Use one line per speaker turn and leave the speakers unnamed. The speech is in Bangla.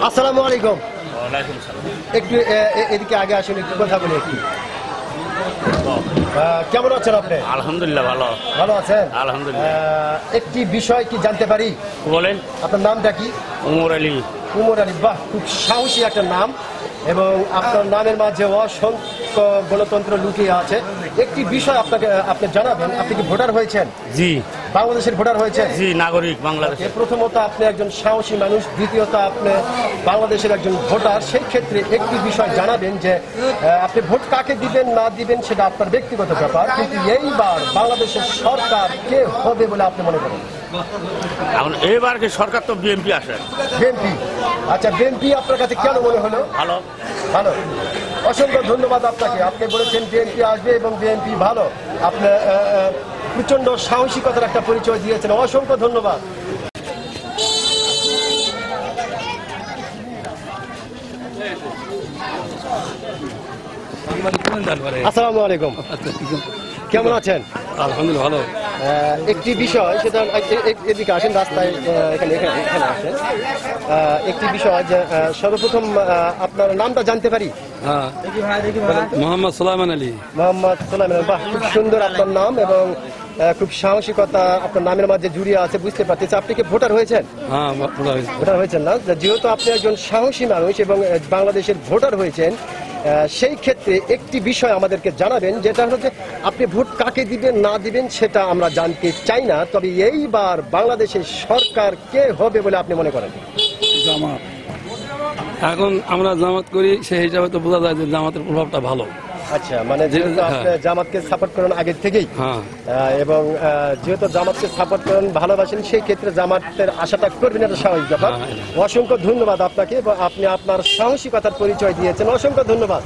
আসসালামু আলাইকুম। একটু এদিকে আগে আসুন, একটু কথা বলি। একটু কেমন আছেন আপনি?
আলহামদুলিল্লাহ ভালো।
ভালো আছেন?
আলহামদুলিল্লাহ।
একটি বিষয় কি জানতে পারি?
বলেন।
আপনার নামটা কি?
উমর আলী।
উমর আলী, বাহ, খুব সাহসী একটা নাম এবং আপনার নামের মাঝে অসংখ্য গণতন্ত্র লুকিয়ে আছে। একটি বিষয় আপনি জানাবেন, আপনি কি ভোটার হয়েছেন?
জি।
বাংলাদেশের ভোটার হয়েছেন?
জি, নাগরিক বাংলাদেশের।
প্রথমত আপনি একজন সাহসী মানুষ, দ্বিতীয়ত আপনি বাংলাদেশের একজন ভোটার। সেই ক্ষেত্রে একটি বিষয় জানাবেন যে আপনি ভোট কাকে দিবেন না দিবেন সেটা আপনার ব্যক্তিগত ব্যাপার, কিন্তু এইবার বাংলাদেশের সরকার কে হবে বলে আপনি মনে করেন?
এখন এবার কি সরকার তো বিএনপি আসে।
বিএনপি? আচ্ছা, বিএনপি আপনার কাছে কেন মনে হলো?
ভালো।
ভালো, অসংখ্য ধন্যবাদ আপনাকে। আপনি বলেছেন বিএনপি আসবে এবং বিএনপি ভালো। আপনি প্রচন্ড সাহসিকতার একটা পরিচয় দিয়েছেন, অসংখ্য ধন্যবাদ। আসসালামু আলাইকুম। কেমন আছেন?
আলহামদুলিল্লাহ ভালো।
একটি বিষয়, সেটা এদিকে আসেন, রাস্তায় এখানে আসেন। একটি বিষয় যে সর্বপ্রথম আপনার নামটা জানতে পারি?
হ্যাঁ, মোহাম্মদ সুলাইমান আলী।
মোহাম্মদ সুলাইমান আলী, বাহ, খুব সুন্দর আপনার নাম এবং খুব সাহসিকতা আপনার নামের মাঝে জুড়িয়ে আছে, বুঝতে পারতেছি। আপনি কি ভোটার হয়েছেন?
হ্যাঁ,
ভোটার হয়েছেন না? যেহেতু আপনি একজন সাহসী মানুষ এবং বাংলাদেশের ভোটার হয়েছেন, সেই ক্ষেত্রে একটি বিষয় আমাদেরকে জানাবেন, যেটা হলো যে আপনি ভোট কাকে দিবেন না দিবেন সেটা আমরা জানতে চাই না, তবে এইবার বাংলাদেশের সরকার কে হবে বলে আপনি মনে করেন?
জামাত। এখন আমরা জামাত করি, সেই হিসাবে তো বোঝা যায় যে জামাতের প্রভাবটা ভালো।
আচ্ছা, মানে যেহেতু আপনি জামাতকে সাপোর্ট করেন আগের থেকেই, এবং যেহেতু জামাতকে সাপোর্ট করেন, ভালোবাসেন, সেই ক্ষেত্রে জামাতের আশাটা করবেন, এটা স্বাভাবিক ব্যাপার। অসংখ্য ধন্যবাদ আপনাকে, আপনি আপনার সাহসিকতার পরিচয় দিয়েছেন, অসংখ্য ধন্যবাদ।